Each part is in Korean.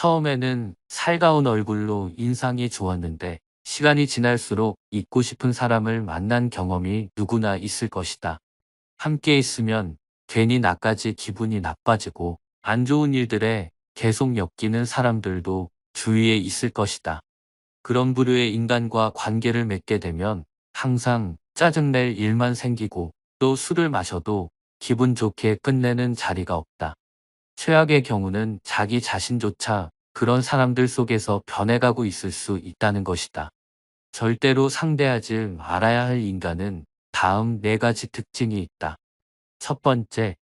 처음에는 살가운 얼굴로 인상이 좋았는데 시간이 지날수록 잊고 싶은 사람을 만난 경험이 누구나 있을 것이다. 함께 있으면 괜히 나까지 기분이 나빠지고 안 좋은 일들에 계속 엮이는 사람들도 주위에 있을 것이다. 그런 부류의 인간과 관계를 맺게 되면 항상 짜증낼 일만 생기고 또 술을 마셔도 기분 좋게 끝내는 자리가 없다. 최악의 경우는 자기 자신조차 그런 사람들 속에서 변해가고 있을 수 있다는 것이다. 절대로 상대하지 말아야 할 인간은 다음 네 가지 특징이 있다. 첫 번째,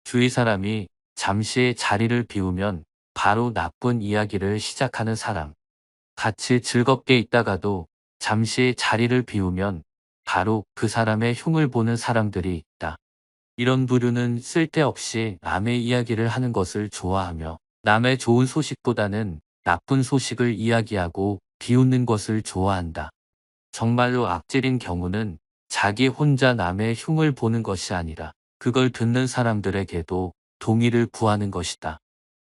주위 사람이 잠시 자리를 비우면 바로 나쁜 이야기를 시작하는 사람. 같이 즐겁게 있다가도 잠시 자리를 비우면 바로 그 사람의 흉을 보는 사람들이 있다. 이런 부류는 쓸데없이 남의 이야기를 하는 것을 좋아하며 남의 좋은 소식보다는 나쁜 소식을 이야기하고 비웃는 것을 좋아한다. 정말로 악질인 경우는 자기 혼자 남의 흉을 보는 것이 아니라 그걸 듣는 사람들에게도 동의를 구하는 것이다.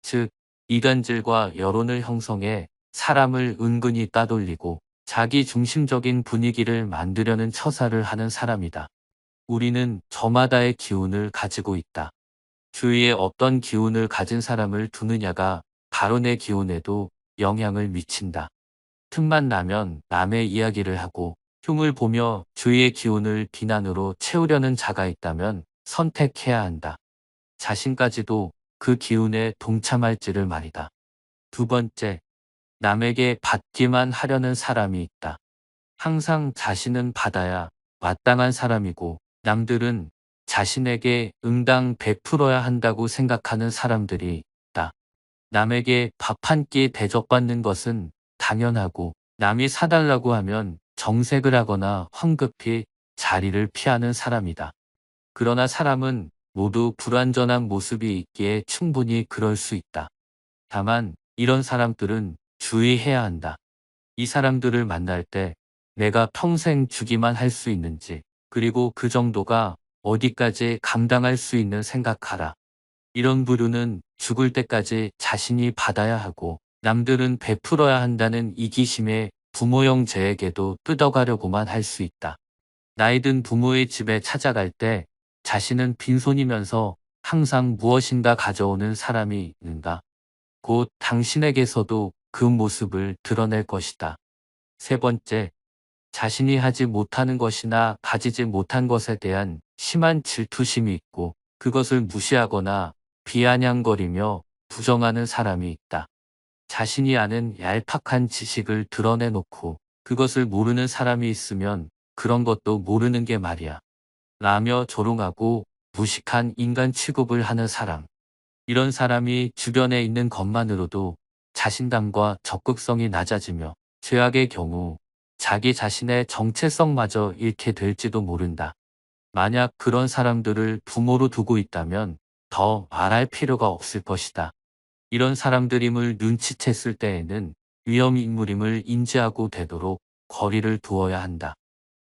즉, 이간질과 여론을 형성해 사람을 은근히 따돌리고 자기 중심적인 분위기를 만들려는 처사를 하는 사람이다. 우리는 저마다의 기운을 가지고 있다. 주위에 어떤 기운을 가진 사람을 두느냐가 바로 내 기운에도 영향을 미친다. 틈만 나면 남의 이야기를 하고 흉을 보며 주위의 기운을 비난으로 채우려는 자가 있다면 선택해야 한다. 자신까지도 그 기운에 동참할지를 말이다. 두 번째, 남에게 받기만 하려는 사람이 있다. 항상 자신은 받아야 마땅한 사람이고 남들은 자신에게 응당 베풀어야 한다고 생각하는 사람들이 있다. 남에게 밥 한 끼 대접받는 것은 당연하고 남이 사달라고 하면 정색을 하거나 황급히 자리를 피하는 사람이다. 그러나 사람은 모두 불완전한 모습이 있기에 충분히 그럴 수 있다. 다만 이런 사람들은 주의해야 한다. 이 사람들을 만날 때 내가 평생 주기만 할 수 있는지, 그리고 그 정도가 어디까지 감당할 수 있는 생각하라. 이런 부류는 죽을 때까지 자신이 받아야 하고 남들은 베풀어야 한다는 이기심에 부모형 제에게도 뜯어가려고만 할 수 있다. 나이든 부모의 집에 찾아갈 때 자신은 빈손이면서 항상 무엇인가 가져오는 사람이 있는가? 곧 당신에게서도 그 모습을 드러낼 것이다. 세 번째, 자신이 하지 못하는 것이나 가지지 못한 것에 대한 심한 질투심이 있고 그것을 무시하거나 비아냥거리며 부정하는 사람이 있다. 자신이 아는 얄팍한 지식을 드러내놓고 그것을 모르는 사람이 있으면 그런 것도 모르는 게 말이야 라며 조롱하고 무식한 인간 취급을 하는 사람. 이런 사람이 주변에 있는 것만으로도 자신감과 적극성이 낮아지며 최악의 경우 자기 자신의 정체성마저 잃게 될지도 모른다. 만약 그런 사람들을 부모로 두고 있다면 더 말할 필요가 없을 것이다. 이런 사람들임을 눈치챘을 때에는 위험인물임을 인지하고 되도록 거리를 두어야 한다.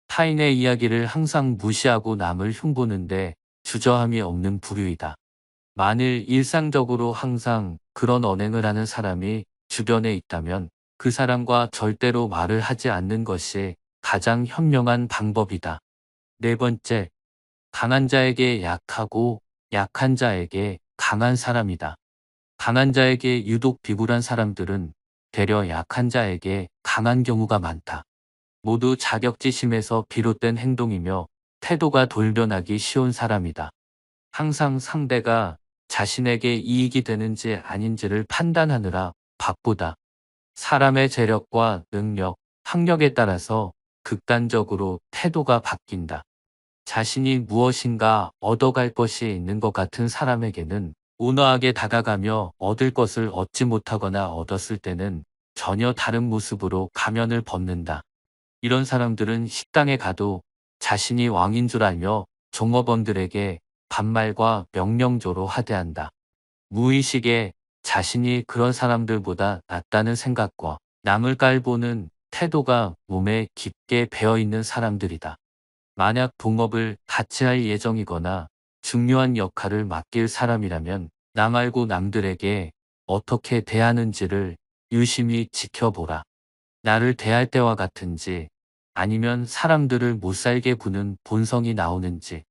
타인의 이야기를 항상 무시하고 남을 흉보는데 주저함이 없는 부류이다. 만일 일상적으로 항상 그런 언행을 하는 사람이 주변에 있다면 그 사람과 절대로 말을 하지 않는 것이 가장 현명한 방법이다. 네 번째, 강한 자에게 약하고 약한 자에게 강한 사람이다. 강한 자에게 유독 비굴한 사람들은 되려 약한 자에게 강한 경우가 많다. 모두 자격지심에서 비롯된 행동이며 태도가 돌변하기 쉬운 사람이다. 항상 상대가 자신에게 이익이 되는지 아닌지를 판단하느라 바쁘다. 사람의 재력과 능력, 학력에 따라서 극단적으로 태도가 바뀐다. 자신이 무엇인가 얻어갈 것이 있는 것 같은 사람에게는 온화하게 다가가며 얻을 것을 얻지 못하거나 얻었을 때는 전혀 다른 모습으로 가면을 벗는다. 이런 사람들은 식당에 가도 자신이 왕인 줄 알며 종업원들에게 반말과 명령조로 하대한다. 무의식에 자신이 그런 사람들보다 낫다는 생각과 남을 깔보는 태도가 몸에 깊게 배어있는 사람들이다. 만약 동업을 같이 할 예정이거나 중요한 역할을 맡길 사람이라면 나 말고 남들에게 어떻게 대하는지를 유심히 지켜보라. 나를 대할 때와 같은지 아니면 사람들을 못살게 구는 본성이 나오는지.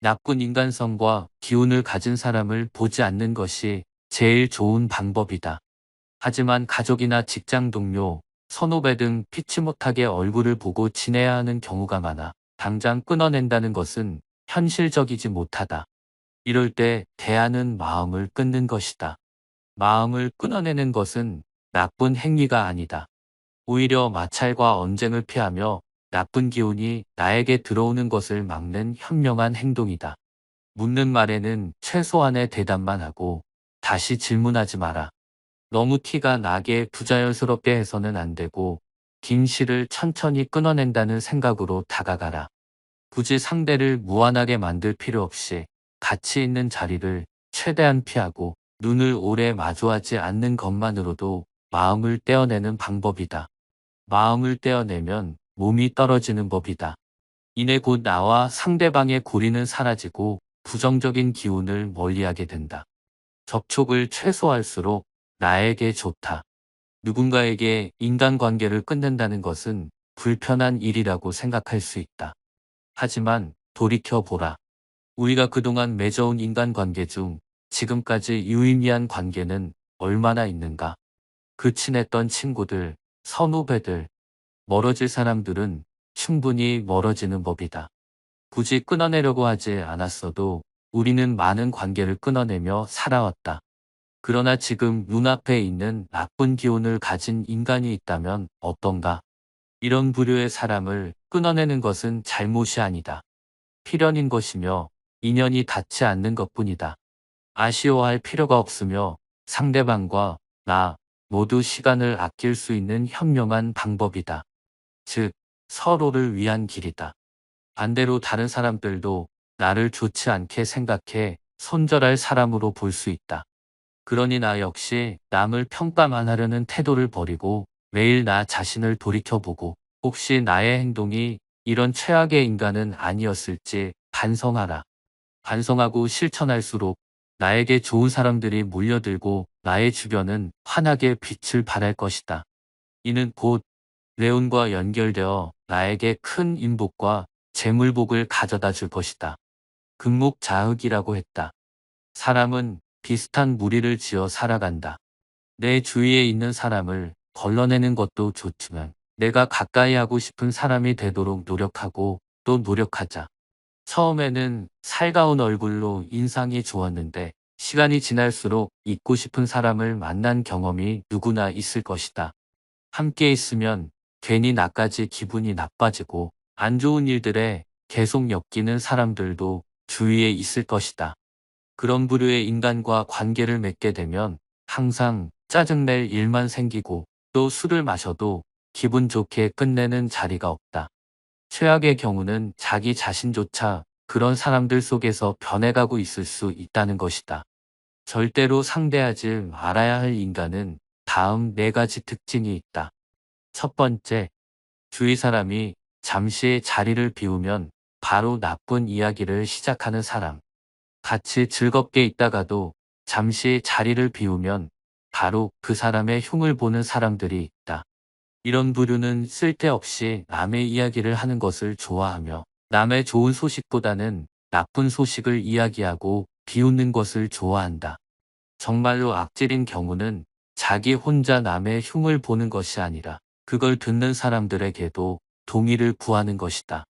나쁜 인간성과 기운을 가진 사람을 보지 않는 것이 제일 좋은 방법이다. 하지만 가족이나 직장 동료, 선후배 등 피치 못하게 얼굴을 보고 지내야 하는 경우가 많아 당장 끊어낸다는 것은 현실적이지 못하다. 이럴 때 대하는 마음을 끊는 것이다. 마음을 끊어내는 것은 나쁜 행위가 아니다. 오히려 마찰과 언쟁을 피하며 나쁜 기운이 나에게 들어오는 것을 막는 현명한 행동이다. 묻는 말에는 최소한의 대답만 하고 다시 질문하지 마라. 너무 티가 나게 부자연스럽게 해서는 안 되고 긴 실을 천천히 끊어낸다는 생각으로 다가가라. 굳이 상대를 무안하게 만들 필요 없이 가치 있는 자리를 최대한 피하고 눈을 오래 마주하지 않는 것만으로도 마음을 떼어내는 방법이다. 마음을 떼어내면 몸이 떨어지는 법이다. 이내 곧 나와 상대방의 고리는 사라지고 부정적인 기운을 멀리하게 된다. 접촉을 최소화할수록 나에게 좋다. 누군가에게 인간관계를 끊는다는 것은 불편한 일이라고 생각할 수 있다. 하지만 돌이켜보라. 우리가 그동안 맺어온 인간관계 중 지금까지 유의미한 관계는 얼마나 있는가? 그 친했던 친구들, 선후배들, 멀어질 사람들은 충분히 멀어지는 법이다. 굳이 끊어내려고 하지 않았어도 우리는 많은 관계를 끊어내며 살아왔다. 그러나 지금 눈앞에 있는 나쁜 기운을 가진 인간이 있다면 어떤가? 이런 부류의 사람을 끊어내는 것은 잘못이 아니다. 필연인 것이며 인연이 닿지 않는 것뿐이다. 아쉬워할 필요가 없으며 상대방과 나 모두 시간을 아낄 수 있는 현명한 방법이다. 즉, 서로를 위한 길이다. 반대로 다른 사람들도 나를 좋지 않게 생각해 손절할 사람으로 볼 수 있다. 그러니 나 역시 남을 평가만 하려는 태도를 버리고 매일 나 자신을 돌이켜보고 혹시 나의 행동이 이런 최악의 인간은 아니었을지 반성하라. 반성하고 실천할수록 나에게 좋은 사람들이 몰려들고 나의 주변은 환하게 빛을 발할 것이다. 이는 곧 레온과 연결되어 나에게 큰 인복과 재물복을 가져다 줄 것이다. 금목자흑이라고 했다. 사람은 비슷한 무리를 지어 살아간다. 내 주위에 있는 사람을 걸러내는 것도 좋지만 내가 가까이 하고 싶은 사람이 되도록 노력하고 또 노력하자. 처음에는 살가운 얼굴로 인상이 좋았는데 시간이 지날수록 잊고 싶은 사람을 만난 경험이 누구나 있을 것이다. 함께 있으면 괜히 나까지 기분이 나빠지고 안 좋은 일들에 계속 엮이는 사람들도 주위에 있을 것이다. 그런 부류의 인간과 관계를 맺게 되면 항상 짜증낼 일만 생기고 또 술을 마셔도 기분 좋게 끝내는 자리가 없다. 최악의 경우는 자기 자신조차 그런 사람들 속에서 변해가고 있을 수 있다는 것이다. 절대로 상대하지 말아야 할 인간은 다음 4가지 특징이 있다. 첫 번째, 주위 사람이 잠시 자리를 비우면 바로 나쁜 이야기를 시작하는 사람. 같이 즐겁게 있다가도 잠시 자리를 비우면 바로 그 사람의 흉을 보는 사람들이 있다. 이런 부류는 쓸데없이 남의 이야기를 하는 것을 좋아하며 남의 좋은 소식보다는 나쁜 소식을 이야기하고 비웃는 것을 좋아한다. 정말로 악질인 경우는 자기 혼자 남의 흉을 보는 것이 아니라 그걸 듣는 사람들에게도 동의를 구하는 것이다.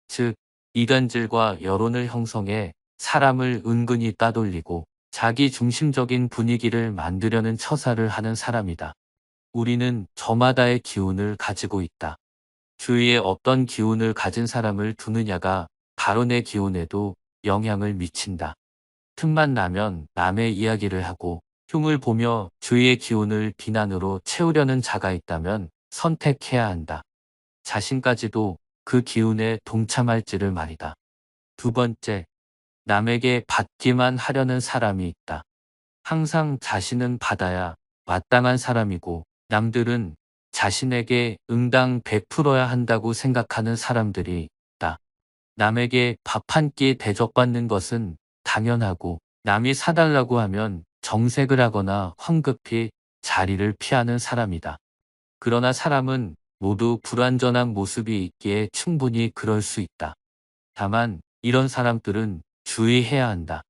즉, 이간질과 여론을 형성해 사람을 은근히 따돌리고 자기 중심적인 분위기를 만들려는 처사를 하는 사람이다. 우리는 저마다의 기운을 가지고 있다. 주위에 어떤 기운을 가진 사람을 두느냐가 바로 내 기운에도 영향을 미친다. 틈만 나면 남의 이야기를 하고 흉을 보며 주위의 기운을 비난으로 채우려는 자가 있다면 선택해야 한다. 자신까지도 그 기운에 동참할지를 말이다. 두 번째, 남에게 받기만 하려는 사람이 있다. 항상 자신은 받아야 마땅한 사람이고 남들은 자신에게 응당 베풀어야 한다고 생각하는 사람들이 있다. 남에게 밥 한 끼 대접받는 것은 당연하고 남이 사달라고 하면 정색을 하거나 황급히 자리를 피하는 사람이다. 그러나 사람은 모두 불완전한 모습이 있기에 충분히 그럴 수 있다. 다만 이런 사람들은 주의해야 한다.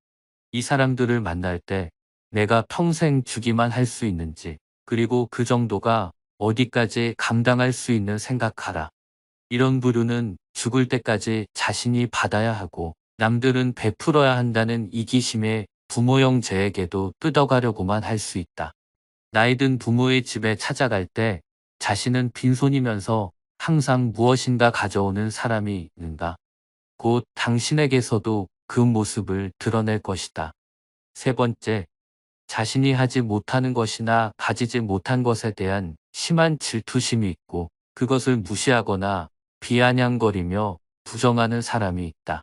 이 사람들을 만날 때 내가 평생 주기만 할 수 있는지, 그리고 그 정도가 어디까지 감당할 수 있는 생각하라. 이런 부류는 죽을 때까지 자신이 받아야 하고 남들은 베풀어야 한다는 이기심에 부모 형제에게도 뜯어가려고만 할 수 있다. 나이든 부모의 집에 찾아갈 때 자신은 빈손이면서 항상 무엇인가 가져오는 사람이 있는가? 곧 당신에게서도 그 모습을 드러낼 것이다. 세 번째, 자신이 하지 못하는 것이나 가지지 못한 것에 대한 심한 질투심이 있고 그것을 무시하거나 비아냥거리며 부정하는 사람이 있다.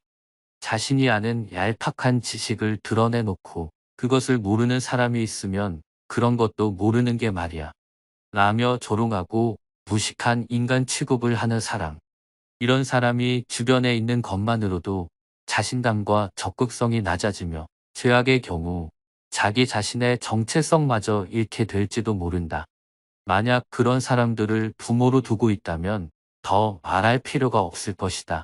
자신이 아는 얄팍한 지식을 드러내놓고 그것을 모르는 사람이 있으면 그런 것도 모르는 게 말이야 라며 조롱하고 무식한 인간 취급을 하는 사람. 이런 사람이 주변에 있는 것만으로도 자신감과 적극성이 낮아지며 최악의 경우 자기 자신의 정체성마저 잃게 될지도 모른다. 만약 그런 사람들을 부모로 두고 있다면 더 말할 필요가 없을 것이다.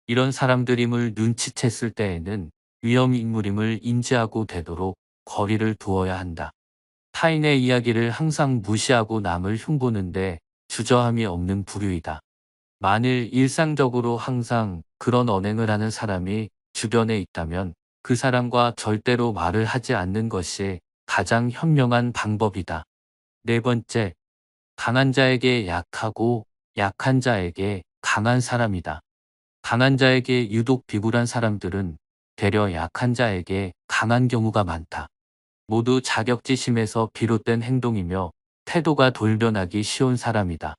이런 사람들임을 눈치챘을 때에는 위험인물임을 인지하고 되도록 거리를 두어야 한다. 타인의 이야기를 항상 무시하고 남을 흉보는데 주저함이 없는 부류이다. 만일 일상적으로 항상 그런 언행을 하는 사람이 주변에 있다면 그 사람과 절대로 말을 하지 않는 것이 가장 현명한 방법이다. 네 번째, 강한 자에게 약하고 약한 자에게 강한 사람이다. 강한 자에게 유독 비굴한 사람들은 되려 약한 자에게 강한 경우가 많다. 모두 자격지심에서 비롯된 행동이며 태도가 돌변하기 쉬운 사람이다.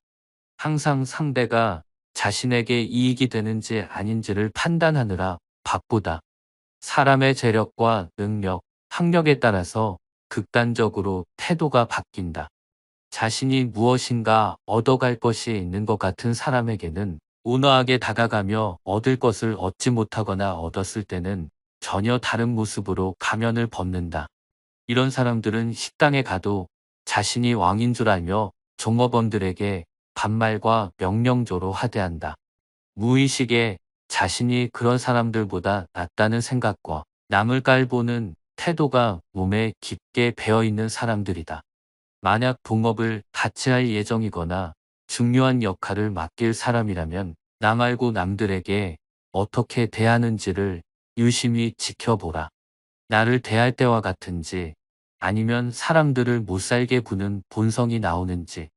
항상 상대가 자신에게 이익이 되는지 아닌지를 판단하느라 바쁘다. 사람의 재력과 능력, 학력에 따라서 극단적으로 태도가 바뀐다. 자신이 무엇인가 얻어갈 것이 있는 것 같은 사람에게는 온화하게 다가가며 얻을 것을 얻지 못하거나 얻었을 때는 전혀 다른 모습으로 가면을 벗는다. 이런 사람들은 식당에 가도 자신이 왕인 줄 알며 종업원들에게 반말과 명령조로 하대한다. 무의식에 자신이 그런 사람들보다 낫다는 생각과 남을 깔보는 태도가 몸에 깊게 배어있는 사람들이다. 만약 동업을 같이 할 예정이거나 중요한 역할을 맡길 사람이라면 나 말고 남들에게 어떻게 대하는지를 유심히 지켜보라. 나를 대할 때와 같은지 아니면 사람들을 못살게 구는 본성이 나오는지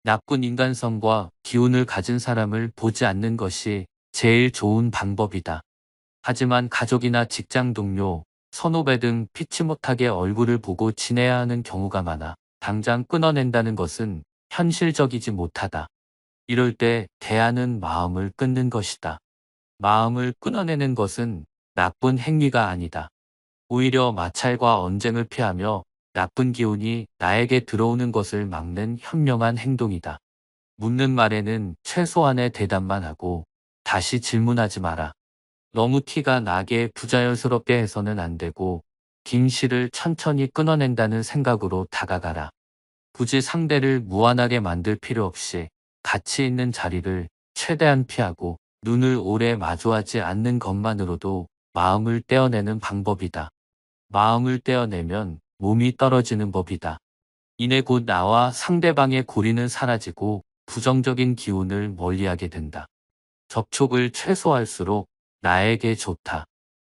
나쁜 인간성과 기운을 가진 사람을 보지 않는 것이 제일 좋은 방법이다. 하지만 가족이나 직장 동료, 선후배 등 피치 못하게 얼굴을 보고 지내야 하는 경우가 많아 당장 끊어낸다는 것은 현실적이지 못하다. 이럴 때 대하는 마음을 끊는 것이다. 마음을 끊어내는 것은 나쁜 행위가 아니다. 오히려 마찰과 언쟁을 피하며 나쁜 기운이 나에게 들어오는 것을 막는 현명한 행동이다. 묻는 말에는 최소한의 대답만 하고 다시 질문하지 마라. 너무 티가 나게 부자연스럽게 해서는 안 되고 긴 실을 천천히 끊어낸다는 생각으로 다가가라. 굳이 상대를 무안하게 만들 필요 없이 가치 있는 자리를 최대한 피하고 눈을 오래 마주하지 않는 것만으로도 마음을 떼어내는 방법이다. 마음을 떼어내면 몸이 떨어지는 법이다. 이내 곧 나와 상대방의 고리는 사라지고 부정적인 기운을 멀리하게 된다. 접촉을 최소화할수록 나에게 좋다.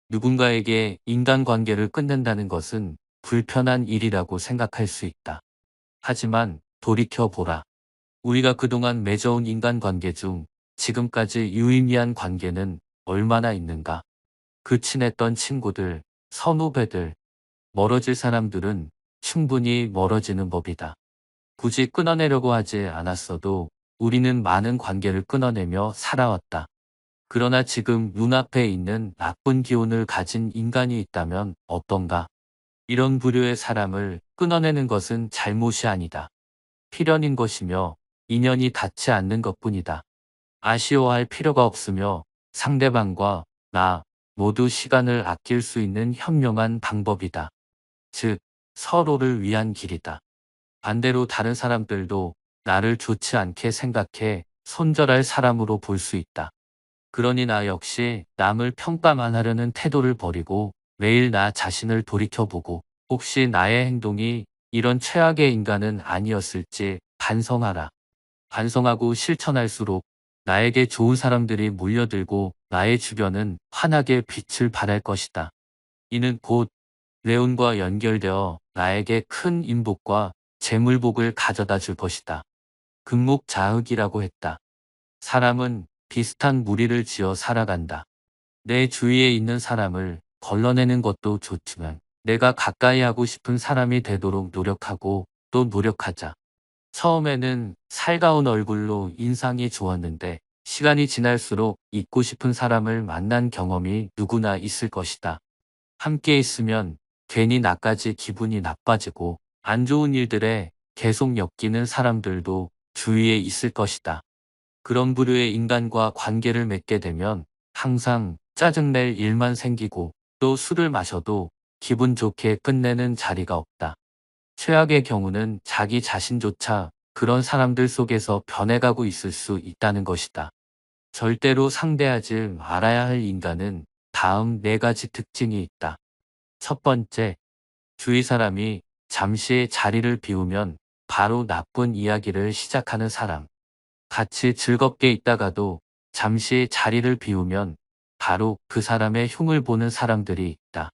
누군가에게 인간관계를 끊는다는 것은 불편한 일이라고 생각할 수 있다. 하지만 돌이켜보라. 우리가 그동안 맺어온 인간관계 중 지금까지 유의미한 관계는 얼마나 있는가? 그 친했던 친구들, 선후배들, 멀어질 사람들은 충분히 멀어지는 법이다. 굳이 끊어내려고 하지 않았어도 우리는 많은 관계를 끊어내며 살아왔다. 그러나 지금 눈앞에 있는 나쁜 기운을 가진 인간이 있다면 어떤가? 이런 부류의 사람을 끊어내는 것은 잘못이 아니다. 필연인 것이며 인연이 닿지 않는 것뿐이다. 아쉬워할 필요가 없으며 상대방과 나 모두 시간을 아낄 수 있는 현명한 방법이다. 즉, 서로를 위한 길이다. 반대로 다른 사람들도 나를 좋지 않게 생각해 손절할 사람으로 볼 수 있다. 그러니 나 역시 남을 평가만 하려는 태도를 버리고 매일 나 자신을 돌이켜보고 혹시 나의 행동이 이런 최악의 인간은 아니었을지 반성하라. 반성하고 실천할수록 나에게 좋은 사람들이 몰려들고 나의 주변은 환하게 빛을 발할 것이다. 이는 곧 레온과 연결되어 나에게 큰 인복과 재물복을 가져다 줄 것이다. 금목자흑이라고 했다. 사람은 비슷한 무리를 지어 살아간다. 내 주위에 있는 사람을 걸러내는 것도 좋지만 내가 가까이 하고 싶은 사람이 되도록 노력하고 또 노력하자. 처음에는 살가운 얼굴로 인상이 좋았는데 시간이 지날수록 잊고 싶은 사람을 만난 경험이 누구나 있을 것이다. 함께 있으면 괜히 나까지 기분이 나빠지고 안 좋은 일들에 계속 엮이는 사람들도 주위에 있을 것이다. 그런 부류의 인간과 관계를 맺게 되면 항상 짜증낼 일만 생기고 또 술을 마셔도 기분 좋게 끝내는 자리가 없다. 최악의 경우는 자기 자신조차 그런 사람들 속에서 변해가고 있을 수 있다는 것이다. 절대로 상대하지 말아야 할 인간은 다음 네 가지 특징이 있다. 첫 번째, 주위 사람이 잠시 자리를 비우면 바로 나쁜 이야기를 시작하는 사람. 같이 즐겁게 있다가도 잠시 자리를 비우면 바로 그 사람의 흉을 보는 사람들이 있다.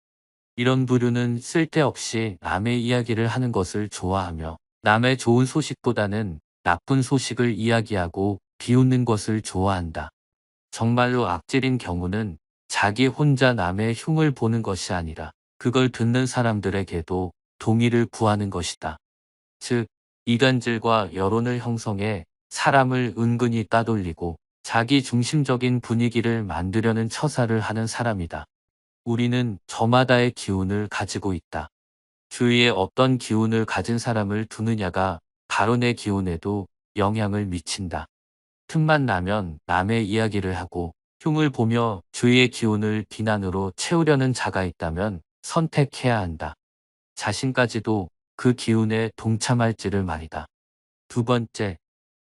이런 부류는 쓸데없이 남의 이야기를 하는 것을 좋아하며 남의 좋은 소식보다는 나쁜 소식을 이야기하고 비웃는 것을 좋아한다. 정말로 악질인 경우는 자기 혼자 남의 흉을 보는 것이 아니라 그걸 듣는 사람들에게도 동의를 구하는 것이다. 즉, 이간질과 여론을 형성해 사람을 은근히 따돌리고 자기 중심적인 분위기를 만들려는 처사를 하는 사람이다. 우리는 저마다의 기운을 가지고 있다. 주위에 어떤 기운을 가진 사람을 두느냐가 바로 내 기운에도 영향을 미친다. 틈만 나면 남의 이야기를 하고 흉을 보며 주위의 기운을 비난으로 채우려는 자가 있다면 선택해야 한다. 자신까지도 그 기운에 동참할지를 말이다. 두 번째,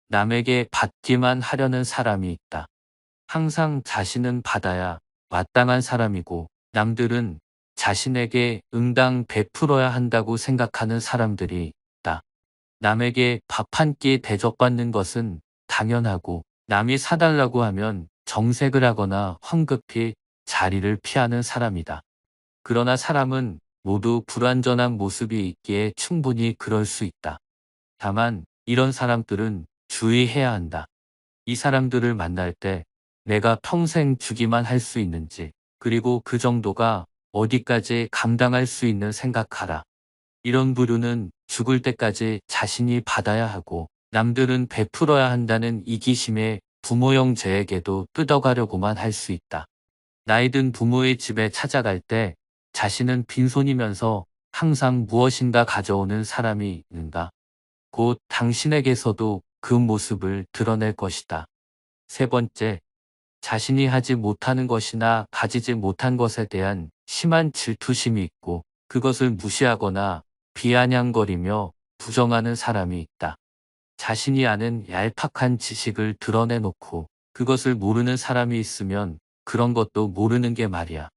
남에게 받기만 하려는 사람이 있다. 항상 자신은 받아야 마땅한 사람이고 남들은 자신에게 응당 베풀어야 한다고 생각하는 사람들이 있다. 남에게 밥 한 끼 대접받는 것은 당연하고 남이 사달라고 하면 정색을 하거나 황급히 자리를 피하는 사람이다. 그러나 사람은 모두 불완전한 모습이 있기에 충분히 그럴 수 있다. 다만 이런 사람들은 주의해야 한다. 이 사람들을 만날 때 내가 평생 주기만 할 수 있는지, 그리고 그 정도가 어디까지 감당할 수 있는 생각하라. 이런 부류는 죽을 때까지 자신이 받아야 하고 남들은 베풀어야 한다는 이기심에 부모 형제에게도 뜯어가려고만 할 수 있다. 나이든 부모의 집에 찾아갈 때 자신은 빈손이면서 항상 무엇인가 가져오는 사람이 있는가? 곧 당신에게서도 그 모습을 드러낼 것이다. 세 번째, 자신이 하지 못하는 것이나 가지지 못한 것에 대한 심한 질투심이 있고 그것을 무시하거나 비아냥거리며 부정하는 사람이 있다. 자신이 아는 얄팍한 지식을 드러내놓고 그것을 모르는 사람이 있으면 그런 것도 모르는 게 말이야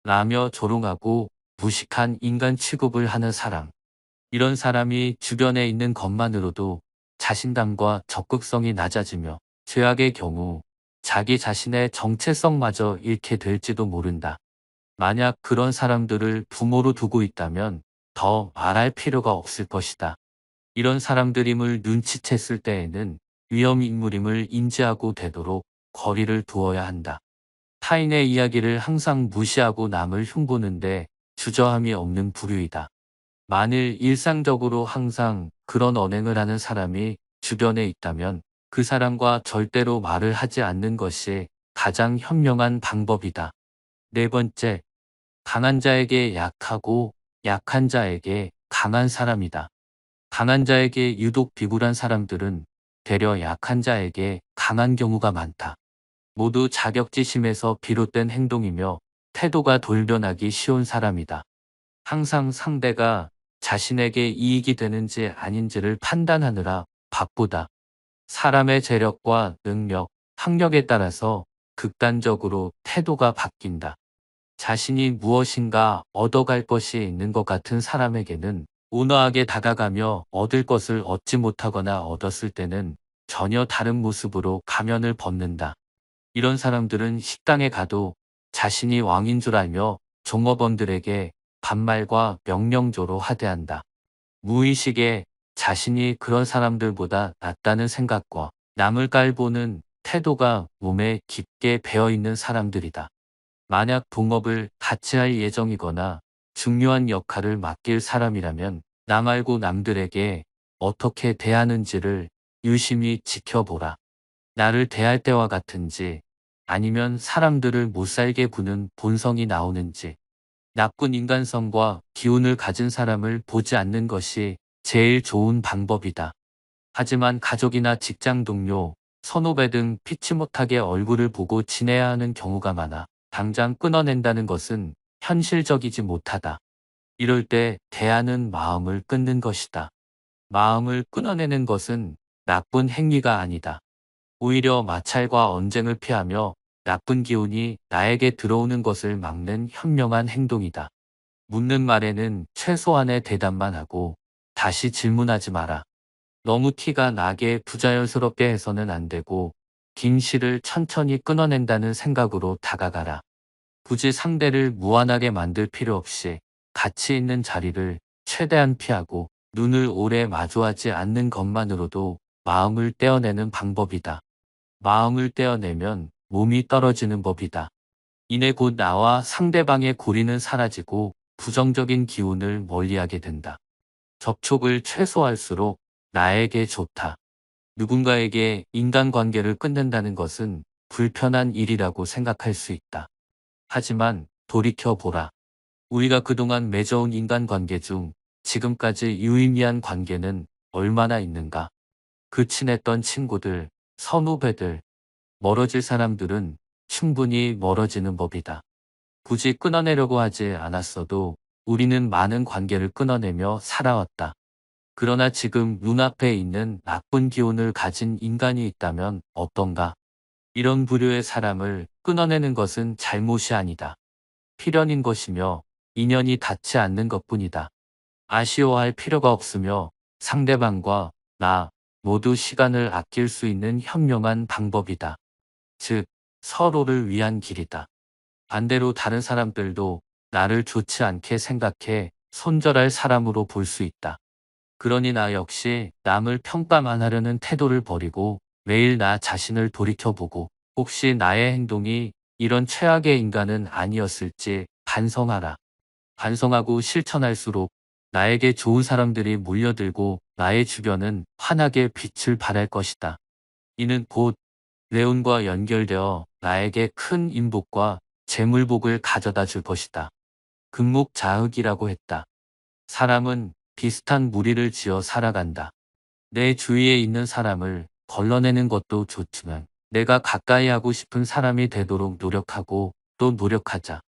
라며 조롱하고 무식한 인간 취급을 하는 사람. 이런 사람이 주변에 있는 것만으로도 자신감과 적극성이 낮아지며 최악의 경우 자기 자신의 정체성마저 잃게 될지도 모른다. 만약 그런 사람들을 부모로 두고 있다면 더 말할 필요가 없을 것이다. 이런 사람들임을 눈치챘을 때에는 위험인물임을 인지하고 되도록 거리를 두어야 한다. 타인의 이야기를 항상 무시하고 남을 흉보는데 주저함이 없는 부류이다. 만일 일상적으로 항상 그런 언행을 하는 사람이 주변에 있다면 그 사람과 절대로 말을 하지 않는 것이 가장 현명한 방법이다. 네 번째, 강한 자에게 약하고 약한 자에게 강한 사람이다. 강한 자에게 유독 비굴한 사람들은 되려 약한 자에게 강한 경우가 많다. 모두 자격지심에서 비롯된 행동이며 태도가 돌변하기 쉬운 사람이다. 항상 상대가 자신에게 이익이 되는지 아닌지를 판단하느라 바쁘다. 사람의 재력과 능력, 학력에 따라서 극단적으로 태도가 바뀐다. 자신이 무엇인가 얻어갈 것이 있는 것 같은 사람에게는 온화하게 다가가며 얻을 것을 얻지 못하거나 얻었을 때는 전혀 다른 모습으로 가면을 벗는다. 이런 사람들은 식당에 가도 자신이 왕인 줄 알며 종업원들에게 반말과 명령조로 하대한다. 무의식에 자신이 그런 사람들보다 낫다는 생각과 남을 깔보는 태도가 몸에 깊게 배어있는 사람들이다. 만약 동업을 같이 할 예정이거나 중요한 역할을 맡길 사람이라면 나 말고 남들에게 어떻게 대하는지를 유심히 지켜보라. 나를 대할 때와 같은지 아니면 사람들을 못살게 구는 본성이 나오는지 나쁜 인간성과 기운을 가진 사람을 보지 않는 것이 제일 좋은 방법이다. 하지만 가족이나 직장 동료, 선후배 등 피치 못하게 얼굴을 보고 지내야 하는 경우가 많아 당장 끊어낸다는 것은 현실적이지 못하다. 이럴 때 대하는 마음을 끊는 것이다. 마음을 끊어내는 것은 나쁜 행위가 아니다. 오히려 마찰과 언쟁을 피하며 나쁜 기운이 나에게 들어오는 것을 막는 현명한 행동이다. 묻는 말에는 최소한의 대답만 하고 다시 질문하지 마라. 너무 티가 나게 부자연스럽게 해서는 안 되고 긴 실을 천천히 끊어낸다는 생각으로 다가가라. 굳이 상대를 무안하게 만들 필요 없이 가치 있는 자리를 최대한 피하고 눈을 오래 마주하지 않는 것만으로도 마음을 떼어내는 방법이다. 마음을 떼어내면 몸이 떨어지는 법이다. 이내 곧 나와 상대방의 고리는 사라지고 부정적인 기운을 멀리하게 된다. 접촉을 최소화할수록 나에게 좋다. 누군가에게 인간관계를 끊는다는 것은 불편한 일이라고 생각할 수 있다. 하지만 돌이켜보라. 우리가 그동안 맺어온 인간관계 중 지금까지 유의미한 관계는 얼마나 있는가? 그 친했던 친구들, 선후배들, 멀어질 사람들은 충분히 멀어지는 법이다. 굳이 끊어내려고 하지 않았어도 우리는 많은 관계를 끊어내며 살아왔다. 그러나 지금 눈앞에 있는 나쁜 기운을 가진 인간이 있다면 어떤가? 이런 부류의 사람을 끊어내는 것은 잘못이 아니다. 필연인 것이며 인연이 닿지 않는 것뿐이다. 아쉬워할 필요가 없으며 상대방과 나 모두 시간을 아낄 수 있는 현명한 방법이다. 즉, 서로를 위한 길이다. 반대로 다른 사람들도 나를 좋지 않게 생각해 손절할 사람으로 볼 수 있다. 그러니 나 역시 남을 평가만 하려는 태도를 버리고 매일 나 자신을 돌이켜보고 혹시 나의 행동이 이런 최악의 인간은 아니었을지 반성하라. 반성하고 실천할수록 나에게 좋은 사람들이 몰려들고 나의 주변은 환하게 빛을 발할 것이다. 이는 곧 레온과 연결되어 나에게 큰 인복과 재물복을 가져다 줄 것이다. 금목자흑이라고 했다. 사람은 비슷한 무리를 지어 살아간다. 내 주위에 있는 사람을 걸러내는 것도 좋지만 내가 가까이 하고 싶은 사람이 되도록 노력하고 또 노력하자.